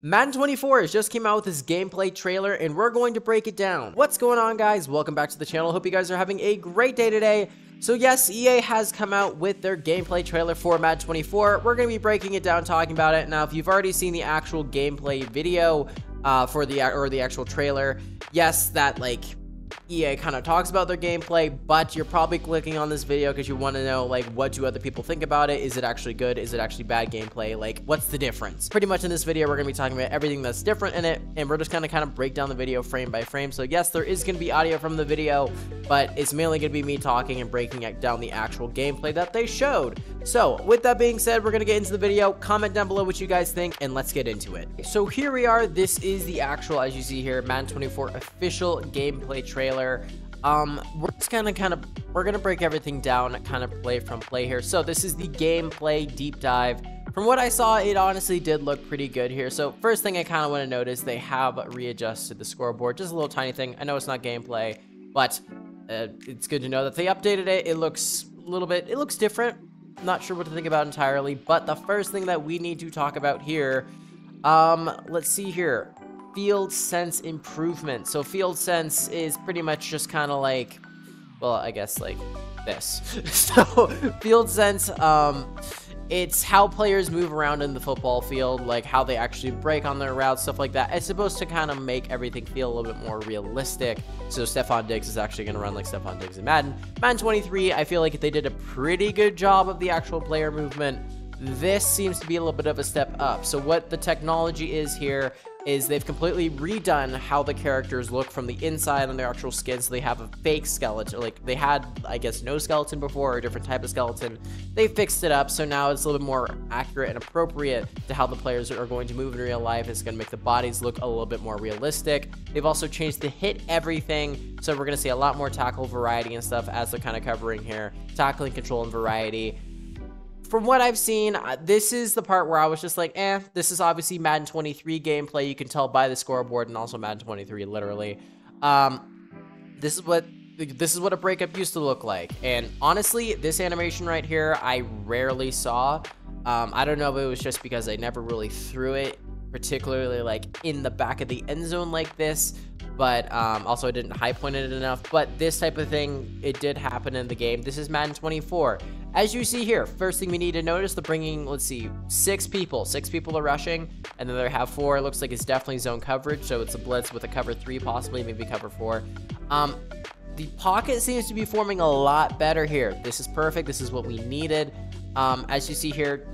Madden 24 has just came out with this gameplay trailer, and we're going to break it down. What's going on, guys? Welcome back to the channel. Hope you guys are having a great day today. So yes, EA has come out with their gameplay trailer for Madden 24. We're going to be breaking it down, talking about it. Now, if you've already seen the actual gameplay video for the actual trailer, yes, that EA kind of talks about their gameplay, but you're probably clicking on this video because you want to know, what do other people think about it? Is it actually good? Is it actually bad gameplay? What's the difference? Pretty much in this video, we're going to be talking about everything that's different in it, and we're just going to kind of break down the video frame by frame. So yes, there is going to be audio from the video, but it's mainly going to be me talking and breaking down the actual gameplay that they showed. So with that being said, we're going to get into the video. Comment down below what you guys think, and let's get into it. So here we are. This is the actual, as you see here, Madden 24 official gameplay trailer. We're just we're gonna break everything down, kind of play from play here. So this is the gameplay deep dive. From what I saw, it honestly did look pretty good here. So first thing I kind of want to notice, they have readjusted the scoreboard, just a little tiny thing. I know it's not gameplay, but it's good to know that they updated it. It looks different. Not sure what to think about entirely, but the first thing that we need to talk about here, let's see here. Field sense improvement. So field sense is pretty much just kind of well, I guess this. So field sense, it's how players move around in the football field, how they actually break on their routes, stuff like that. It's supposed to kind of make everything feel a little bit more realistic. So Stephon Diggs is actually going to run like Stephon Diggs in Madden. Madden 23, I feel like they did a pretty good job of the actual player movement. This seems to be a little bit of a step up. So what the technology is here is they've completely redone how the characters look from the inside on their actual skin. So they have a fake skeleton. They had, I guess, no skeleton before, or a different type of skeleton. They fixed it up, so now it's a little bit more accurate and appropriate to how the players are going to move in real life. It's going to make the bodies look a little bit more realistic. They've also changed the hit everything, so we're going to see a lot more tackle variety and stuff as they're kind of covering here. Tackling, control, and variety. From what I've seen, this is the part where I was just this is obviously Madden 23 gameplay. You can tell by the scoreboard, and also Madden 23, literally. This is what a breakup used to look like. And honestly, this animation right here, I rarely saw. I don't know if it was just because I never really threw it, particularly in the back of the end zone like this. But also I didn't high point it enough. But this type of thing, it did happen in the game. This is Madden 24. As you see here, first thing we need to notice, they're bringing, let's see, 6 people. 6 people are rushing, and then they have 4. It looks like it's definitely zone coverage, so it's a blitz with a cover 3, possibly, maybe cover 4. The pocket seems to be forming a lot better here. This is perfect. This is what we needed. As you see here,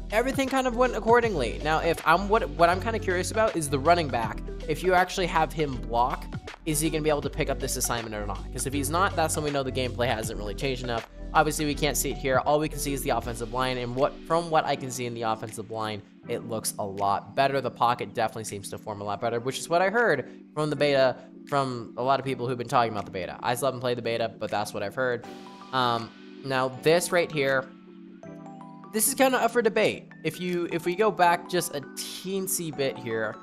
everything kind of went accordingly. Now, what I'm kind of curious about is the running back. If you actually have him block, is he going to be able to pick up this assignment or not? Because if he's not, that's when we know the gameplay hasn't really changed enough. Obviously, we can't see it here. All we can see is the offensive line, and from what I can see in the offensive line, it looks a lot better. The pocket definitely seems to form a lot better, which is what I heard from the beta, from a lot of people who've been talking about the beta. I still haven't played the beta, but that's what I've heard. Now, this right here, this is kind of up for debate. If we go back just a teensy bit here.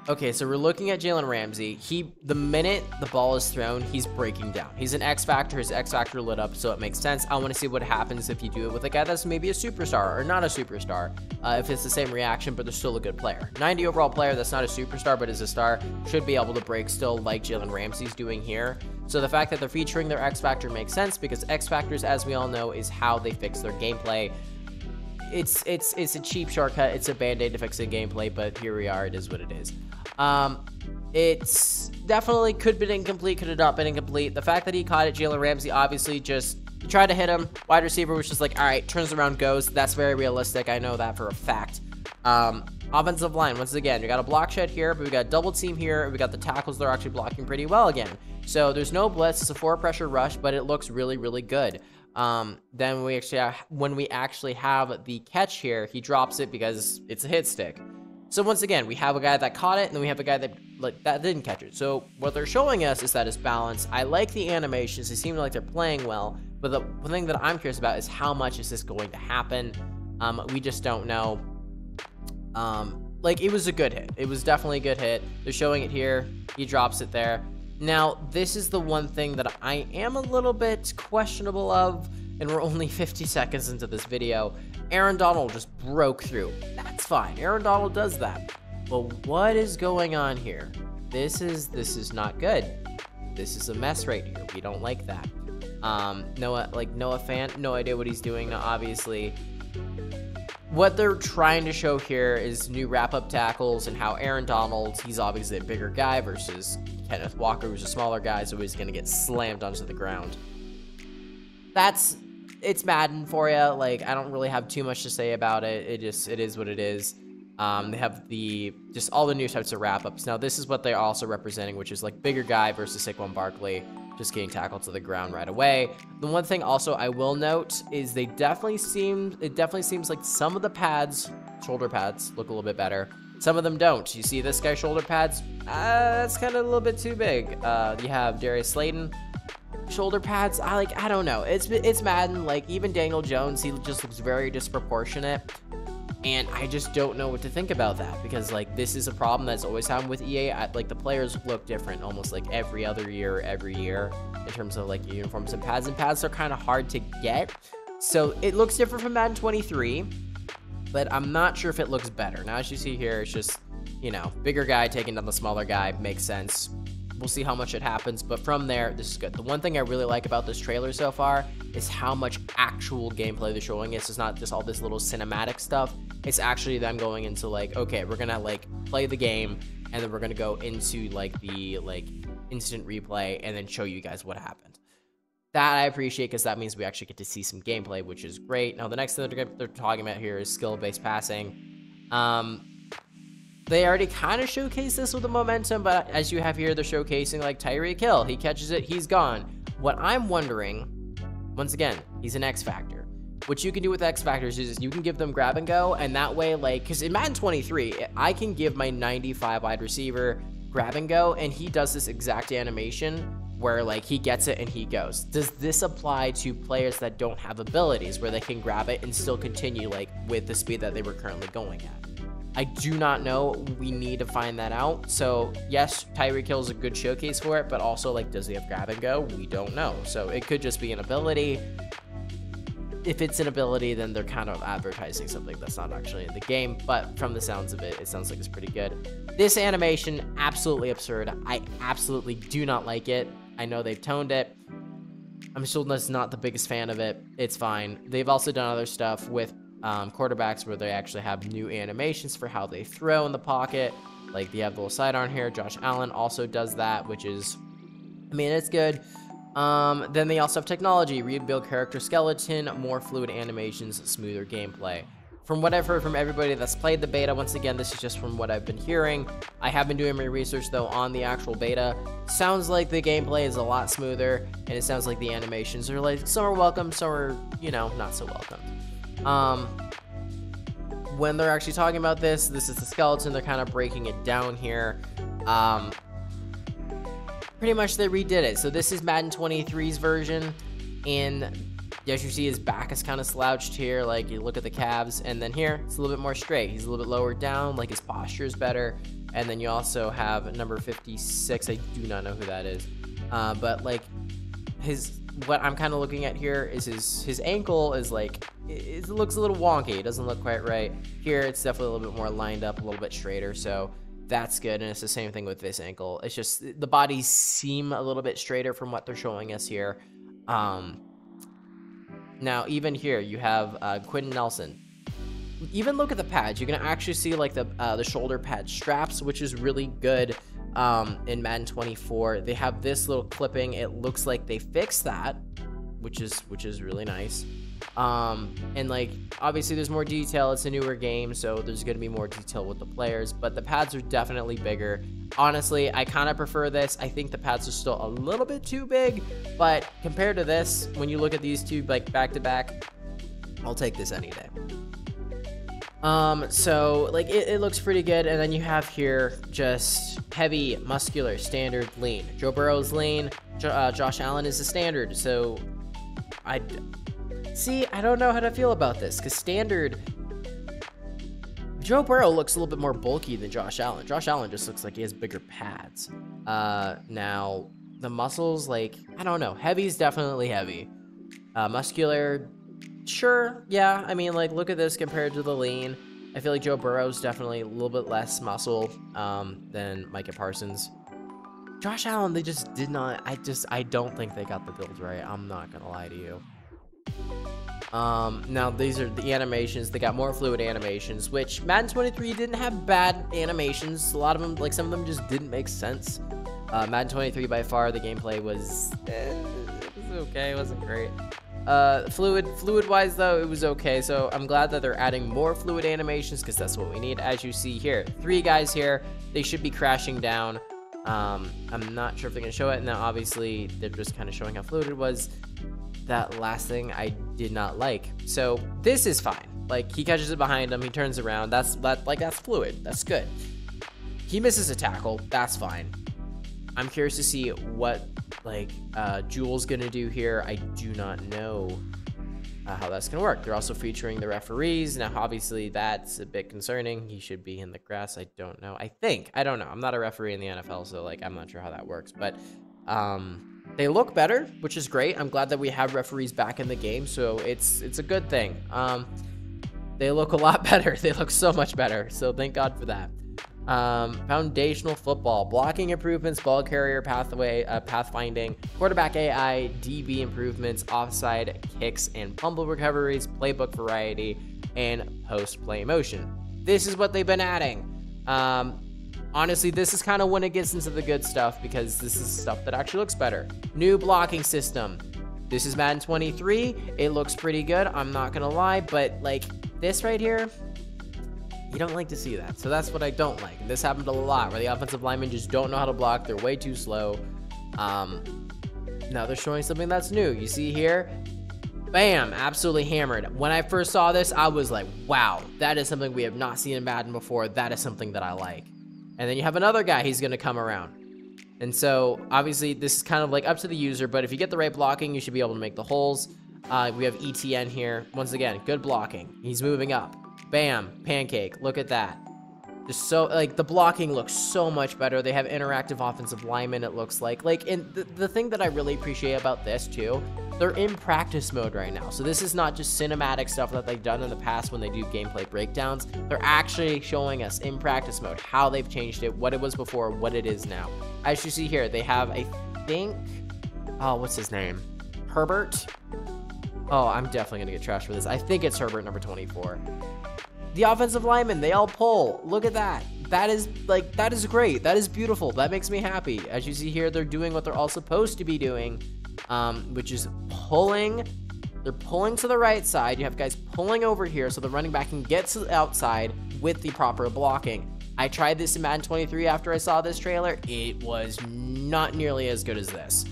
Okay, so we're looking at Jalen Ramsey. The minute the ball is thrown, he's breaking down. He's an X Factor. His X Factor lit up, so it makes sense. I want to see what happens if you do it with a guy that's maybe a superstar or not a superstar. If it's the same reaction, but they're still a good player. 90 overall player that's not a superstar, but is a star, should be able to break still like Jalen Ramsey's doing here. So the fact that they're featuring their X Factor makes sense, because X Factors, as we all know, is how they fix their gameplay. It's a cheap shortcut. It's a band-aid to fixing gameplay, but here we are. It is what it is. It's definitely could have been incomplete, could have not been incomplete. The fact that he caught it, Jalen Ramsey obviously just tried to hit him. Wide receiver was just all right, turns around, goes. That's very realistic. I know that for a fact. Offensive line, once again, we got a block shed here, but we got a double team here. We got the tackles. They're actually blocking pretty well again. So there's no blitz. It's a 4 pressure rush, but it looks really, really good. Then when we actually have the catch here, he drops it because it's a hit stick. So once again, we have a guy that caught it, and then we have a guy that didn't catch it. So what they're showing us is that it's balanced. I like the animations. They seem like they're playing well. But the thing that I'm curious about is how much is this going to happen? We just don't know. It was a good hit. It was definitely a good hit. They're showing it here. He drops it there. Now, this is the one thing that I am a little bit questionable of, and we're only 50 seconds into this video. Aaron Donald just broke through. That's fine. Aaron Donald does that. But what is going on here? This is not good. This is a mess right here. We don't like that. Noah Fant, no idea what he's doing now, obviously. What they're trying to show here is new wrap-up tackles and how Aaron Donald, he's obviously a bigger guy versus Kenneth Walker, who's a smaller guy, so he's going to get slammed onto the ground. It's Madden for you. Like, I don't really have too much to say about it. It is what it is. They have just all the new types of wrap-ups. Now, this is what they're also representing, which is like bigger guy versus Saquon Barkley, just getting tackled to the ground right away. The one thing also I will note is it definitely seems like some of the pads, shoulder pads, look a little bit better. Some of them don't. You see this guy's shoulder pads? That's kind of a little bit too big. You have Darius Slayton. Shoulder pads, I don't know. It's Madden. Like, even Daniel Jones, he just looks very disproportionate. And I just don't know what to think about that, because like this is a problem that's always happened with EA. Like, the players look different almost like every other year, every year, in terms of like uniforms and pads are kind of hard to get. So it looks different from Madden 23, but I'm not sure if it looks better. Now, as you see here, it's just, you know, bigger guy taking down the smaller guy. Makes sense. We'll see how much it happens, but from there, this is good. The one thing I really like about this trailer so far is how much actual gameplay they're showing us. It's not just all this little cinematic stuff. It's actually them going into like, okay, we're gonna like play the game, and then we're gonna go into like the instant replay and then show you guys what happened. That I appreciate, because that means we actually get to see some gameplay, which is great. Now, the next thing they're talking about here is skill-based passing. They already kind of showcased this with the momentum, but as you have here, they're showcasing like Tyreek Hill. He catches it, he's gone. What I'm wondering, once again, he's an X Factor. What you can do with X Factors is you can give them grab and go, and that way, like, because in Madden 23, I can give my 95 wide receiver grab and go, and he does this exact animation where like he gets it and he goes. Does this apply to players that don't have abilities where they can grab it and still continue like with the speed that they were currently going at? I do not know. We need to find that out. So yes, Tyreek Hill is a good showcase for it, but also like, does he have grab and go? We don't know. So it could just be an ability. If it's an ability, then they're kind of advertising something that's not actually in the game, but from the sounds of it, it sounds like it's pretty good. This animation, absolutely absurd. I absolutely do not like it. I know they've toned it. I'm still just not the biggest fan of it. It's fine. They've also done other stuff with quarterbacks where they actually have new animations for how they throw in the pocket. Like, they have the little sidearm here. Josh Allen also does that, which is, I mean, it's good. Then they also have technology, rebuild character skeleton, more fluid animations, smoother gameplay. From what I've heard from everybody that's played the beta, once again, this is just from what I've been hearing. I have been doing my research though on the actual beta. Sounds like the gameplay is a lot smoother, and it sounds like the animations are like, some are welcome, some are, you know, not so welcome. When they're actually talking about this is the skeleton. They're kind of breaking it down here. Pretty much they redid it. So this is Madden 23's version, and as you see, his back is kind of slouched here. Like, you look at the calves, and then here it's a little bit more straight. He's a little bit lower down, like his posture is better. And then you also have number 56. I do not know who that is, but like what I'm kind of looking at here is his ankle is like, it looks a little wonky. It doesn't look quite right. Here it's definitely a little bit more lined up, a little bit straighter, so that's good. And it's the same thing with this ankle. It's just the bodies seem a little bit straighter from what they're showing us here. Now even here you have Quentin Nelson. Even look at the pads. You can actually see like the shoulder pad straps, which is really good. In Madden 24, they have this little clipping. It looks like they fixed that, which is really nice. And like, obviously there's more detail. It's a newer game, so there's going to be more detail with the players, but the pads are definitely bigger. Honestly, I kind of prefer this. I think the pads are still a little bit too big, but compared to this, when you look at these two like back to back, I'll take this any day. So like it looks pretty good. And then you have here just heavy, muscular, standard, lean. Joe Burrow's lean. Josh Allen is the standard. So I don't know how to feel about this, because standard, Joe Burrow looks a little bit more bulky than Josh Allen. Josh Allen just looks like he has bigger pads. Now the muscles, like, I don't know. Heavy's definitely heavy. Muscular, Sure, yeah. I mean, like, look at this compared to the lean. I feel like Joe Burrow's definitely a little bit less muscle than Micah Parsons. Josh Allen, they just did not. I don't think they got the build right. I'm not gonna lie to you. Now these are the animations. They got more fluid animations, which Madden 23 didn't have bad animations. A lot of them, like some of them, just didn't make sense. Madden 23 by far the gameplay was, it was okay. It wasn't great. Fluid wise though, it was okay. So I'm glad that they're adding more fluid animations because that's what we need. As you see here, 3 guys here. They should be crashing down. I'm not sure if they're gonna show it. Now obviously they're just kind of showing how fluid it was. That last thing I did not like. So this is fine. Like, he catches it behind him, he turns around. That's fluid. That's good. He misses a tackle. That's fine. I'm curious to see what Jules gonna do here. I do not know how that's gonna work. They're also featuring the referees. Now obviously that's a bit concerning. He should be in the grass. I don't know. I don't know. I'm not a referee in the NFL, so like I'm not sure how that works, but they look better, which is great. I'm glad that we have referees back in the game, so it's a good thing. They look a lot better. They look so much better, so thank God for that. Foundational football, blocking improvements, ball carrier pathfinding, quarterback AI, DB improvements, offside kicks and fumble recoveries, playbook variety, and post-play motion. This is what they've been adding. Honestly, this is kind of when it gets into the good stuff because this is stuff that actually looks better. New blocking system. This is Madden 23. It looks pretty good. I'm not going to lie, but like this right here, you don't like to see that. So that's what I don't like. And this happened a lot where the offensive linemen just don't know how to block. They're way too slow. Now they're showing something that's new. You see here, bam, absolutely hammered. When I first saw this, I was like, wow, that is something we have not seen in Madden before. That is something that I like. And then you have another guy, he's going to come around. And so, obviously, this is kind of like up to the user, but if you get the right blocking, you should be able to make the holes. We have ETN here. Once again, good blocking. He's moving up. Bam, pancake. Look at that. Just so, like, the blocking looks so much better. They have interactive offensive linemen, it looks like. And the thing that I really appreciate about this, too, they're in practice mode right now. So this is not just cinematic stuff that they've done in the past when they do gameplay breakdowns. They're actually showing us in practice mode how they've changed it, what it was before, what it is now. As you see here, they have, I think, oh, what's his name? Herbert? Oh, I'm definitely gonna get trashed for this. I think it's Herbert, number 24. The offensive linemen, they all pull. Look at that. That is great. That is beautiful. That makes me happy. As you see here, they're doing what they're all supposed to be doing, which is pulling. They're pulling to the right side. You have guys pulling over here so the running back can get to the outside with the proper blocking. I tried this in Madden 23 after I saw this trailer. It was not nearly as good as this.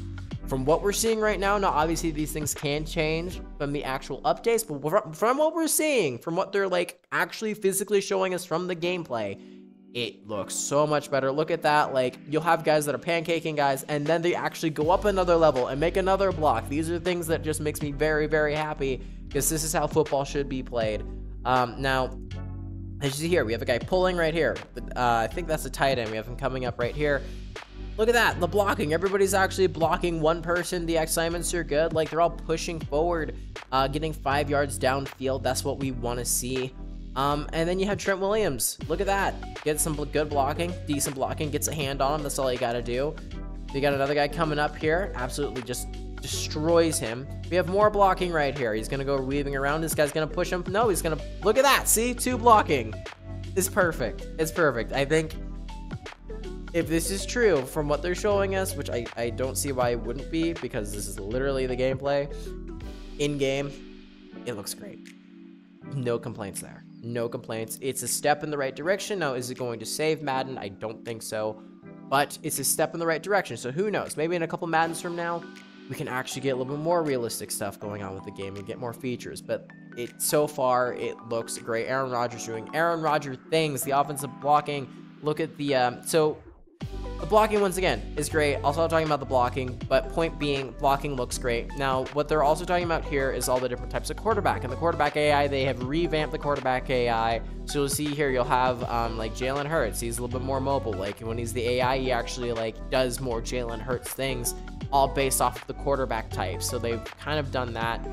From what we're seeing right now, obviously these things can change from the actual updates, but from what we're seeing, from what they're like actually physically showing us from the gameplay, it looks so much better. Look at that. Like, you'll have guys that are pancaking guys, and then they actually go up another level and make another block. These are things that just makes me very, very happy because this is how football should be played. Now, as you see here, we have a guy pulling right here. I think that's a tight end. We have him coming up right here. Look at that, the blocking. Everybody's actually blocking one person. The assignments are good. Like, they're all pushing forward, getting 5 yards downfield. That's what we want to see. And then you have Trent Williams. Look at that. Get some good blocking, decent blocking, gets a hand on him. That's all you got to do. You got another guy coming up here. Absolutely just destroys him. We have more blocking right here. He's going to go weaving around. This guy's going to push him. No, he's going to... Look at that. See? 2 blocking. It's perfect. It's perfect. I think... if this is true from what they're showing us, which I don't see why it wouldn't be, because this is literally the gameplay, in-game, it looks great. No complaints there. No complaints. It's a step in the right direction. Now, is it going to save Madden? I don't think so, but it's a step in the right direction, so who knows? Maybe in a couple Maddens from now, we can actually get a little bit more realistic stuff going on with the game and get more features, but so far, it looks great. Aaron Rodgers doing Aaron Rodgers things, the offensive blocking. Look at the, the blocking, once again, is great. Also, I'm talking about the blocking, but point being, blocking looks great. Now, what they're also talking about here is all the different types of quarterback. And the quarterback AI, they have revamped the quarterback AI. So you'll see here, you'll have, like, Jalen Hurts. He's a little bit more mobile. Like, when he's the AI, he actually, like, does more Jalen Hurts things, all based off of the quarterback type. So they've kind of done that.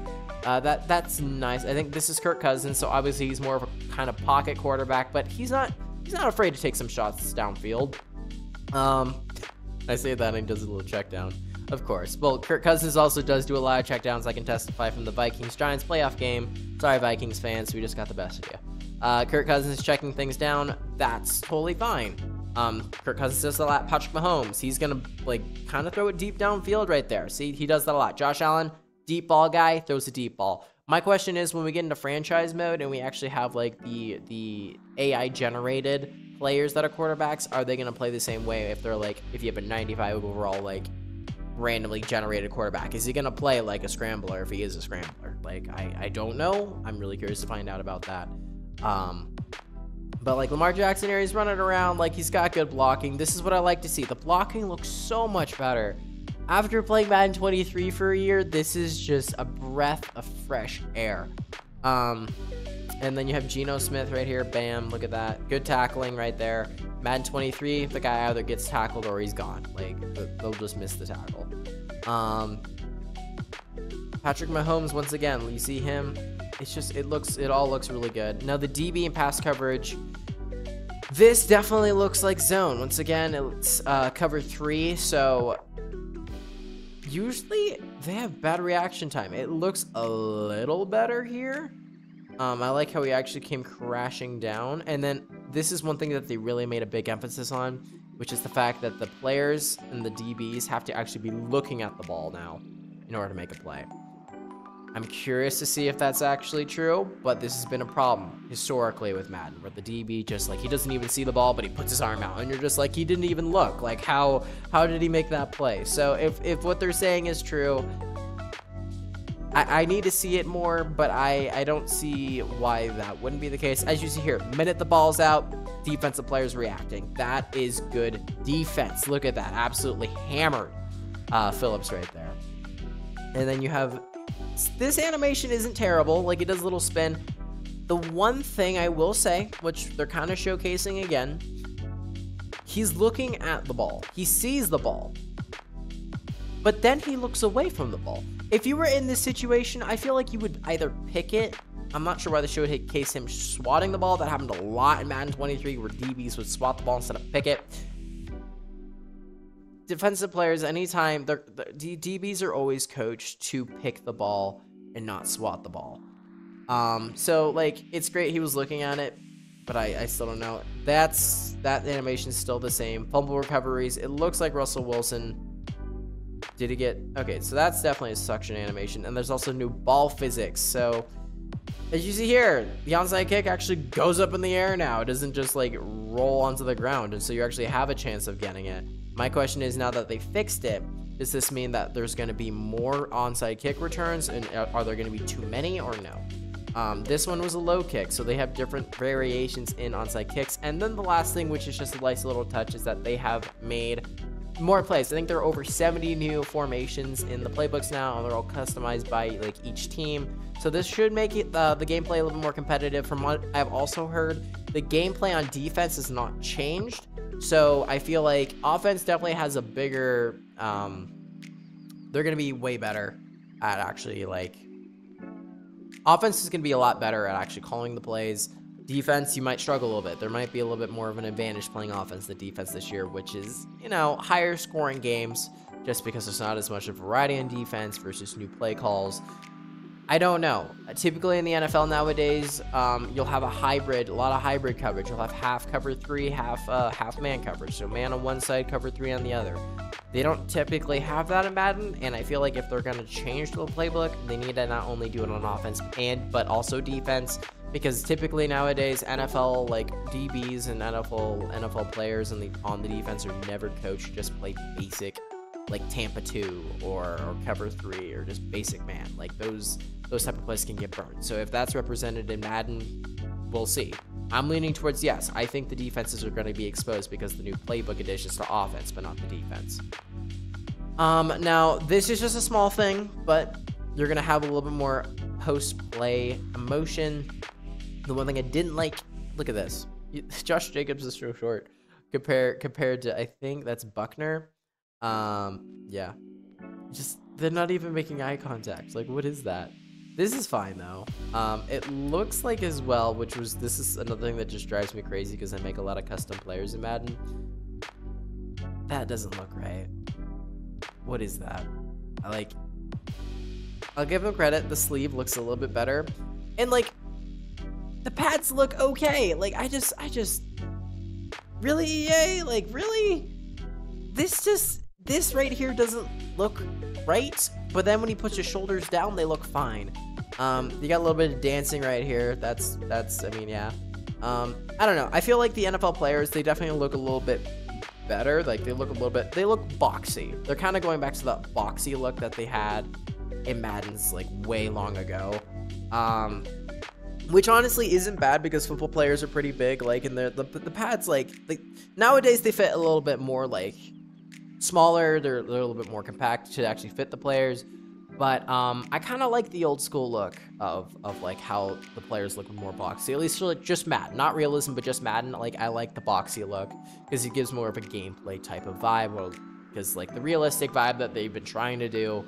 That's nice. I think this is Kirk Cousins, so obviously he's more of a kind of pocket quarterback, but he's not afraid to take some shots downfield. I say that and he does a little check down, of course. Well, Kirk Cousins also does do a lot of check downs. I can testify from the Vikings-Giants playoff game. Sorry, Vikings fans, we just got the best of you. Kirk Cousins checking things down. That's totally fine. Kirk Cousins does a lot. Patrick Mahomes, he's gonna like kind of throw it deep downfield right there. See, he does that a lot. Josh Allen, deep ball guy, throws a deep ball. My question is, when we get into franchise mode and we actually have like the AI generated players that are quarterbacks, are they going to play the same way if they're like, if you have a 95 overall like randomly generated quarterback? Is he going to play like a scrambler if he is a scrambler? Like, I don't know. I'm really curious to find out about that. But like Lamar Jackson here, he's running around, like he's got good blocking. This is what I like to see. The blocking looks so much better. After playing Madden 23 for a year, this is just a breath of fresh air. And then you have Geno Smith right here. Bam, look at that. Good tackling right there. Madden 23, the guy either gets tackled or he's gone. Like, they'll just miss the tackle. Patrick Mahomes, once again, you see him. It's just, it all looks really good. Now, the DB and pass coverage, this definitely looks like zone. Once again, it's cover 3, so usually they have bad reaction time. It looks a little better here. I like how he actually came crashing down. And then this is one thing that they really made a big emphasis on, which is the fact that the players and the DBs have to actually be looking at the ball now in order to make a play. I'm curious to see if that's actually true, but this has been a problem historically with Madden, where the DB just like, he doesn't even see the ball, but he puts his arm out, and you're just like, he didn't even look. Like, how did he make that play? So if what they're saying is true, I need to see it more, but I don't see why that wouldn't be the case. As you see here, minute the ball's out, defensive players reacting. That is good defense. Look at that. Absolutely hammered Phillips right there. And then you have, this animation isn't terrible. Like, it does a little spin. The one thing I will say, which they're kind of showcasing again, he's looking at the ball. He sees the ball, but then he looks away from the ball. If you were in this situation, I feel like you would either pick it. I'm not sure why they showcase him swatting the ball. That happened a lot in Madden 23, where DBs would swat the ball instead of pick it. Defensive players, anytime, the DBs are always coached to pick the ball and not swat the ball. So, like, it's great he was looking at it, but I still don't know. That animation is still the same. Fumble recoveries, it looks like Russell Wilson. Did he get... Okay, so that's definitely a suction animation. And there's also new ball physics. So, as you see here, the onside kick actually goes up in the air now. It doesn't just, like, roll onto the ground. And so you actually have a chance of getting it. My question is, now that they fixed it, does this mean that there's going to be more onside kick returns? And are there going to be too many or no? This one was a low kick, so they have different variations in onside kicks. And then the last thing, which is just a nice little touch, is that they have made more plays. I think there are over 70 new formations in the playbooks now, and they're all customized by like each team. So this should make it the gameplay a little more competitive. From what I've also heard, the gameplay on defense is not changed. So I feel like offense definitely has a bigger, they're going to be way better at actually, like, offense is going to be a lot better at actually calling the plays. Defense, you might struggle a little bit. There might be a little bit more of an advantage playing offense than defense this year, which is, you know, higher scoring games, just because there's not as much of variety in defense versus new play calls. I don't know. Typically in the NFL nowadays, you'll have a lot of hybrid coverage. You'll have half cover 3, half man coverage. So man on one side, cover 3 on the other. They don't typically have that in Madden, and I feel like if they're going to change the playbook, they need to not only do it on offense but also defense. Because typically nowadays, NFL like DBs and NFL players on the defense are never coached. Just play basic, like Tampa 2 or cover 3 or just basic man. Like those type of plays can get burned. So if that's represented in Madden, we'll see. I'm leaning towards yes. I think the defenses are going to be exposed because the new playbook additions to offense, but not the defense. Now this is just a small thing, but you're going to have a little bit more post-play emotion. The one thing I didn't like, look at this. Josh Jacobs is so short compared to, I think that's Buckner. Yeah. Just, they're not even making eye contact. Like, what is that? This is fine though. It looks like as well, this is another thing that just drives me crazy because I make a lot of custom players in Madden. That doesn't look right. What is that? I'll give him credit. The sleeve looks a little bit better. And like, the pads look okay. Like, I just, really, EA? Like, really? This right here doesn't look right. But then when he puts his shoulders down, they look fine. You got a little bit of dancing right here. That's, I mean, yeah. I don't know. I feel like the NFL players, they definitely look a little bit better. Like, they look boxy. They're kind of going back to that boxy look that they had in Madden's like way long ago. Which honestly isn't bad because football players are pretty big. Like, and the pads, like nowadays they fit a little bit more like smaller. They're a little bit more compact to actually fit the players. But I kind of like the old school look of like how the players look more boxy, at least for like just Madden, not realism, but just Madden. Like, I like the boxy look because it gives more of a gameplay type of vibe. Because like the realistic vibe that they've been trying to do,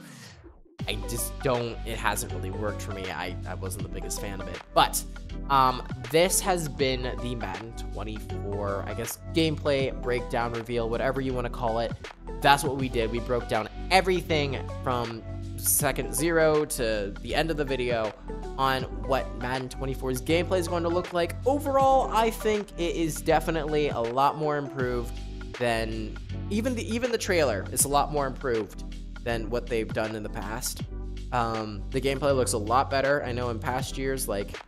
I just don't, it hasn't really worked for me. I wasn't the biggest fan of it. But this has been the Madden 24, I guess, gameplay breakdown reveal, whatever you want to call it. That's what we did. We broke down everything from second 0 to the end of the video on what Madden 24's gameplay is going to look like. Overall, I think it is definitely a lot more improved than even the trailer is a lot more improved than what they've done in the past. The gameplay looks a lot better. I know in past years, like,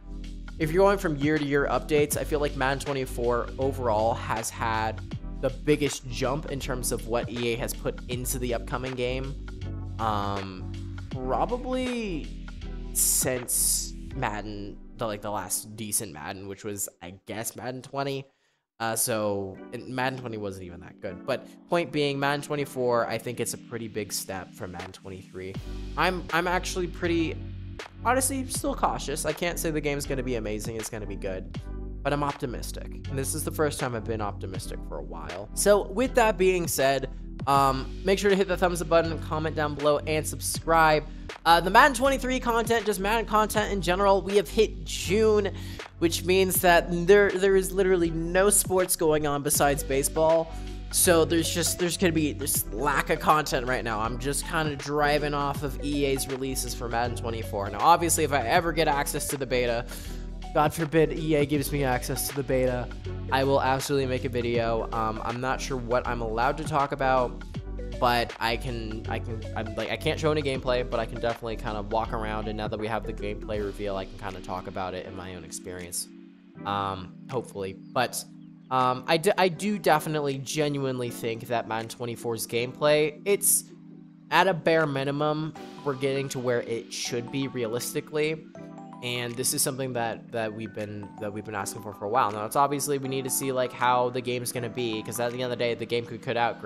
if you're going from year to year updates, I feel like Madden 24 overall has had the biggest jump in terms of what EA has put into the upcoming game. Probably since Madden, the last decent Madden, which was, I guess, Madden 20. So Madden 20 wasn't even that good, but point being, Madden 24, I think it's a pretty big step from Madden 23. I'm actually pretty, honestly, still cautious. I can't say the game's going to be amazing. It's going to be good, but I'm optimistic. And this is the first time I've been optimistic for a while. So with that being said, make sure to hit the thumbs up button, comment down below, and subscribe. The Madden 23 content, just Madden content in general, we have hit June, which means that there is literally no sports going on besides baseball. So there's gonna be this lack of content right now. I'm just kind of driving off of EA's releases for Madden 24. Now, obviously, if I ever get access to the beta, God forbid EA gives me access to the beta, I will absolutely make a video. I'm not sure what I'm allowed to talk about, but I can't show any gameplay, but I can definitely kind of walk around, and now that we have the gameplay reveal, I can kind of talk about it in my own experience, hopefully. But I do definitely genuinely think that Madden 24's gameplay, it's at a bare minimum, we're getting to where it should be realistically. And this is something that we've been asking for a while now. It's obviously, we need to see like how the game's gonna be, because at the end of the day, the game could come out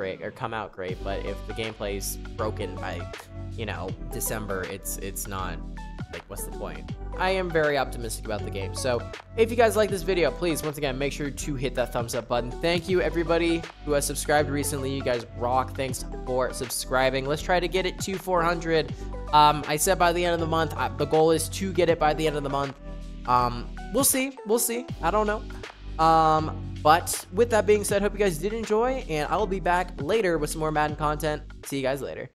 great, but if the gameplay's broken by, you know, December, it's not, like, what's the point? I am very optimistic about the game. So if you guys like this video, please, once again, make sure to hit that thumbs up button. Thank you everybody who has subscribed recently. You guys rock. Thanks for subscribing. Let's try to get it to 400. I said by the end of the month. The goal is to get it by the end of the month. We'll see. I don't know. But with that being said, hope you guys did enjoy, and I will be back later with some more Madden content. See you guys later.